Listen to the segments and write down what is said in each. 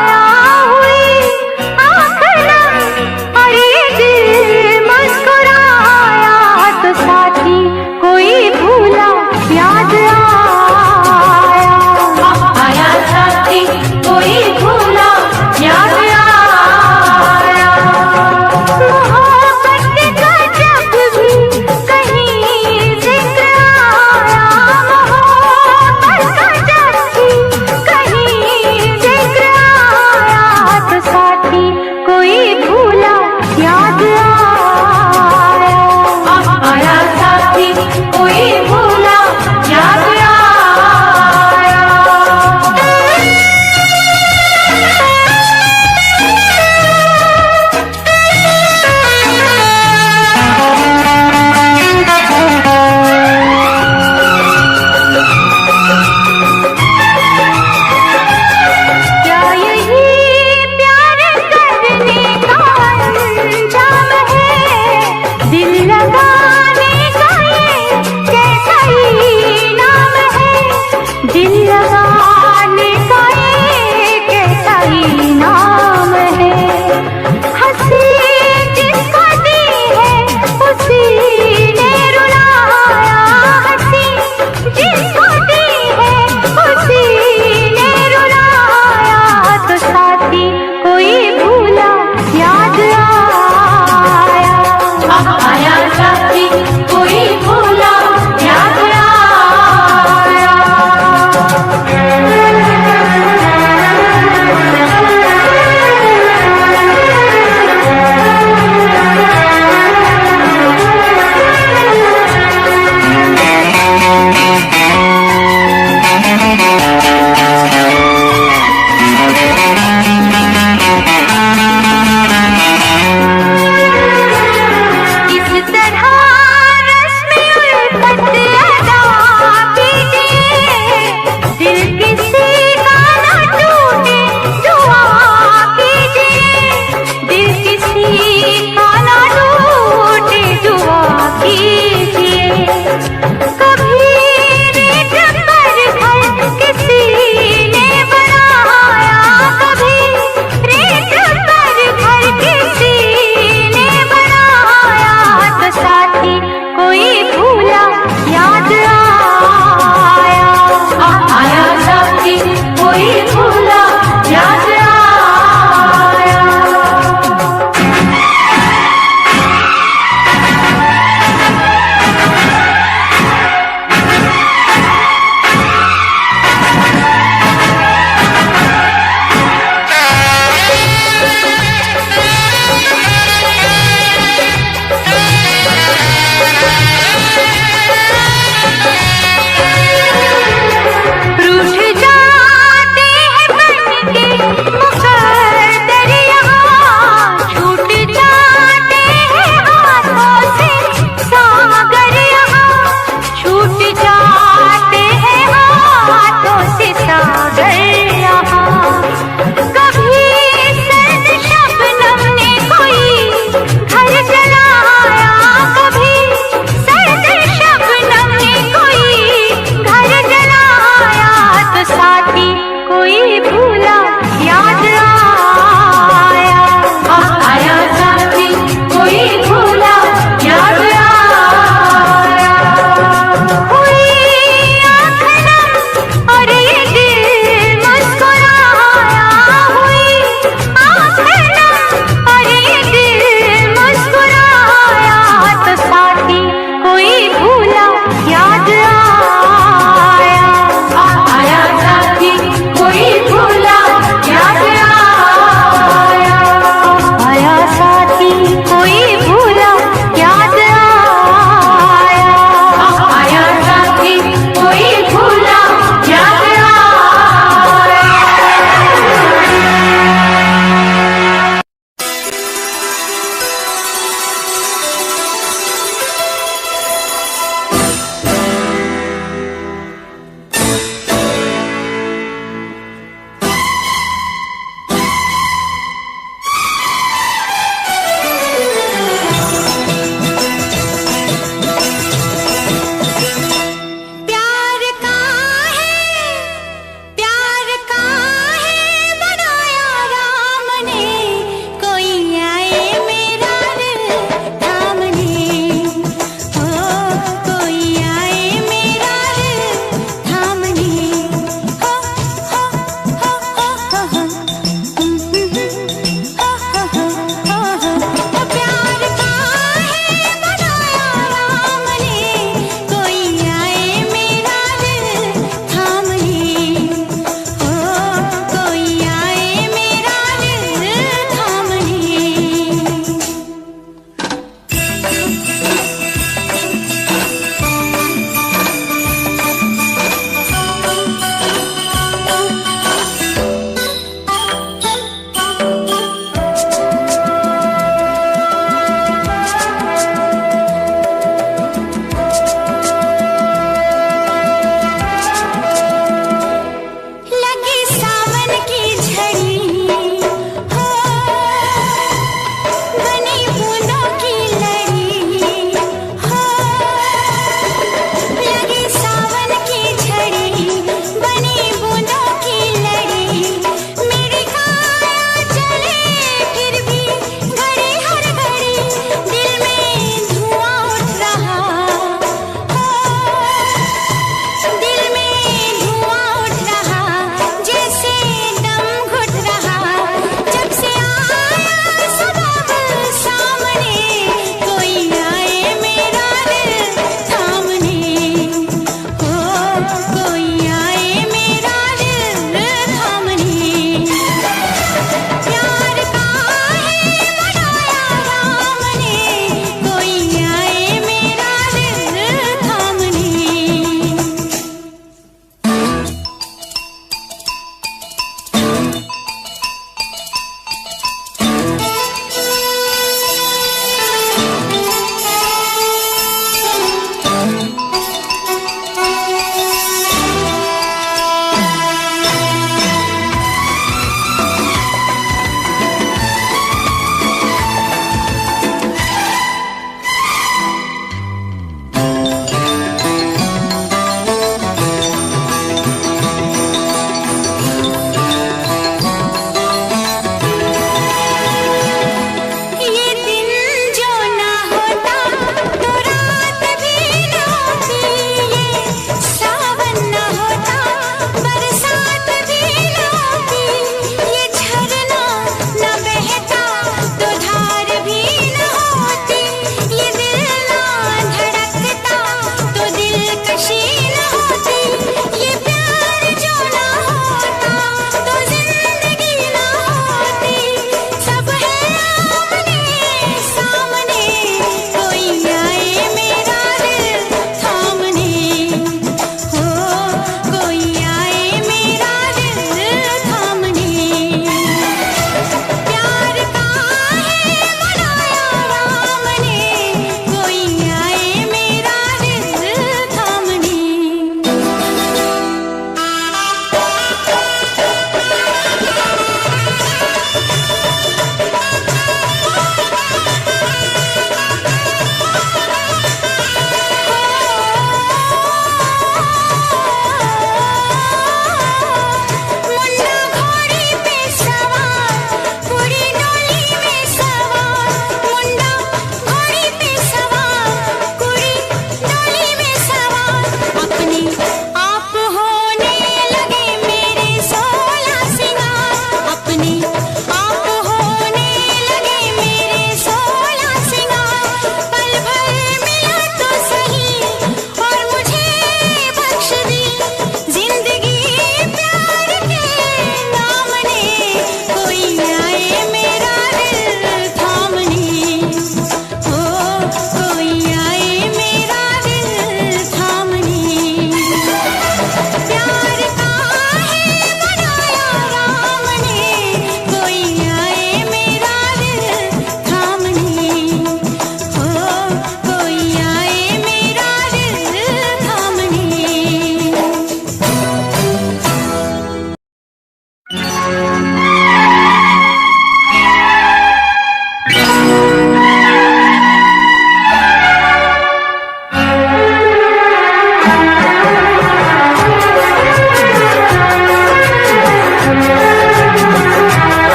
हुई आँख नम और ये दिल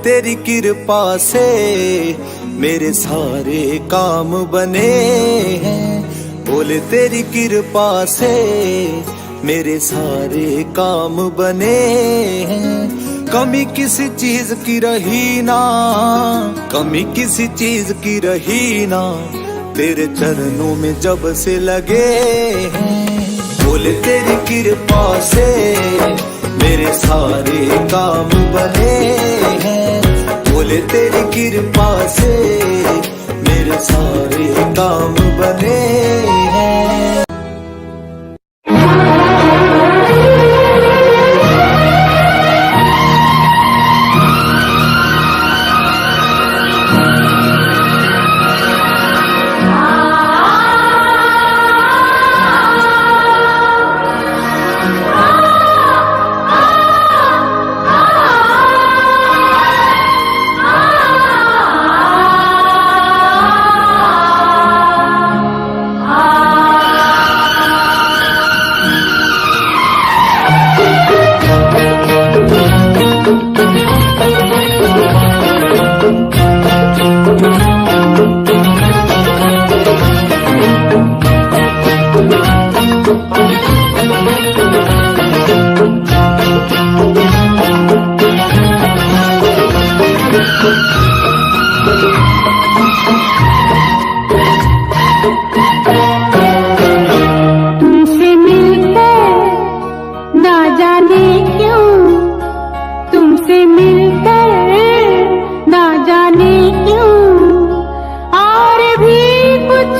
तेरी कृपा से मेरे सारे काम बने हैं, बोले तेरी कृपा से मेरे सारे काम बने हैं। कमी किसी चीज की रही ना, कमी किसी चीज की रही ना, तेरे चरणों में जब से लगे हैं। बोले तेरी कृपा से मेरे सारे काम बने हैं, बोले तेरी कृपा से मेरे सारे काम बने हैं। तुमसे मिलकर ना जाने क्यों, तुमसे मिलकर ना जाने क्यों, और भी कुछ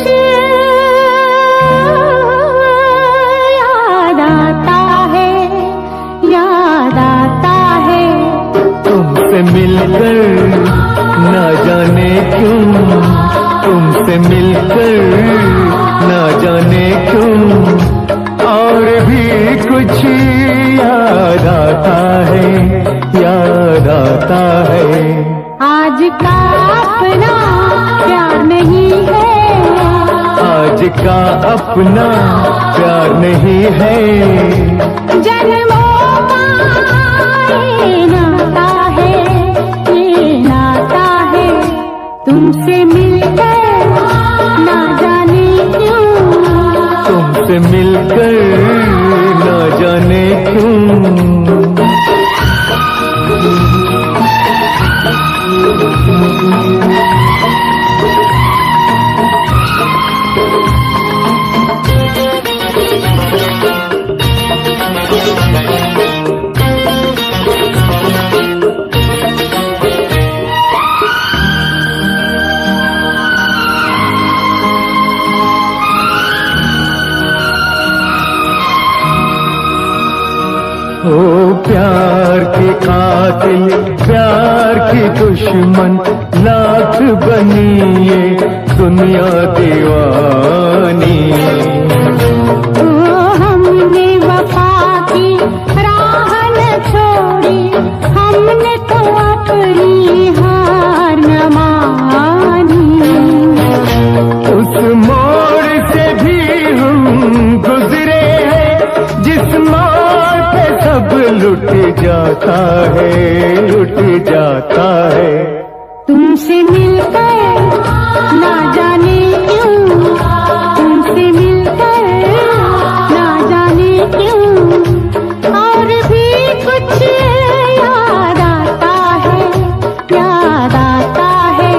याद आता है, याद आता है। तुमसे मिलकर ना जाने क्यों, तुमसे मिलकर ना जाने क्यों, और भी कुछ याद आता है, याद आता है। आज का अपना प्यार नहीं है, आज का अपना प्यार नहीं है, जन्मों का ये नाता है, ये नाता है। तुमसे मिलकर ना जाने क्यों, तुमसे मिलकर ना जाने क्यों। ओ प्यार के कातिल, प्यार की दुश्मन, लाख बनी ये दुनिया दीवानी। ओ हमने वफा की राह न छोड़ी, हमने तो अपनी हार न मानी। उस मोड़ से भी हम गुजरे हैं, जिस मोड़ पे सब लुट जाता है, लुट जाता है। तुमसे मिलकर ना जाने क्यों, तुमसे मिलकर ना जाने क्यों, और भी कुछ याद आता है, याद आता है।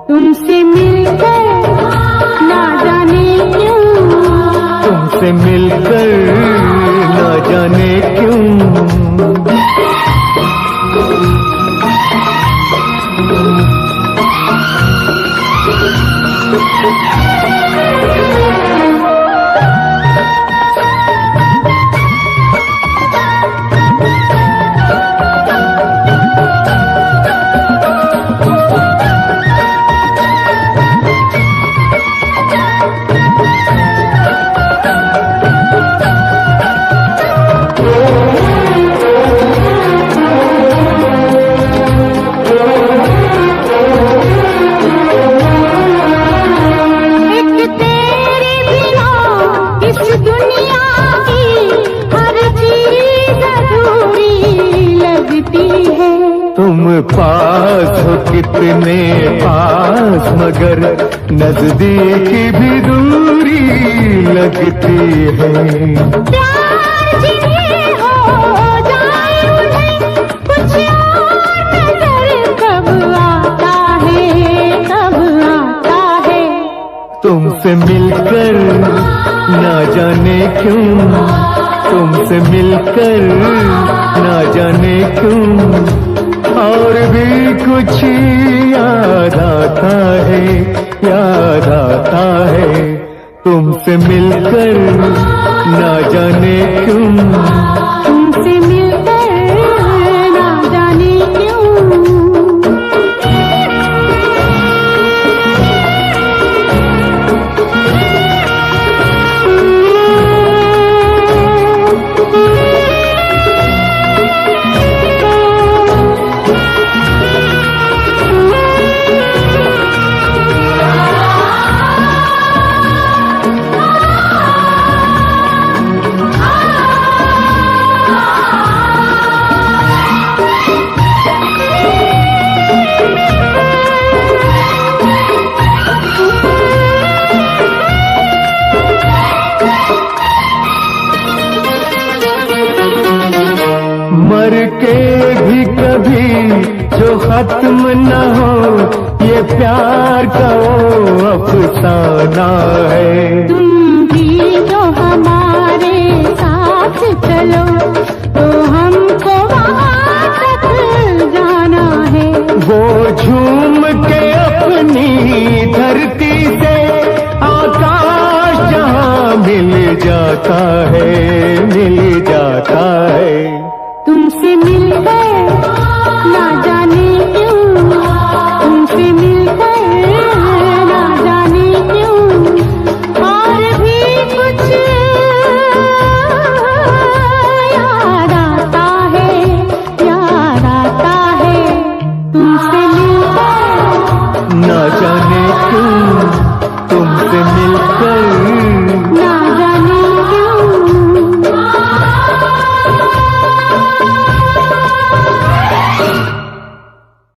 तुमसे मिलकर ना जाने क्यों, तुमसे मिलकर ना जाने क्यों। कितने पास मगर नजदीक भी दूरी लगती है। प्यार जिन्हें हो जाए उन्हें कुछ और नजर कब आता है। तुमसे मिलकर ना जाने क्यों, तुमसे मिलकर ना जाने क्यों और भी कुछ याद आता है, याद आता है। तुमसे मिलकर ना जाने क्यों, तुमसे मिलकर ना जाने क्यों। मर के भी कभी जो खत्म न हो ये प्यार का वो अफसाना है। तुम भी जो हमारे साथ चलो तो हमको वहाँ तक जाना है। वो झूम के अपनी धरती से आकाश जहाँ मिल जाता है, मिल जाता है। तुमसे मिलकर ना जाने क्यों, तुमसे मिलकर ना जाने क्यों और भी कुछ याद आता है, याद आता है। तुमसे मिलकर ना जाने क्यों, तुमसे मिलकर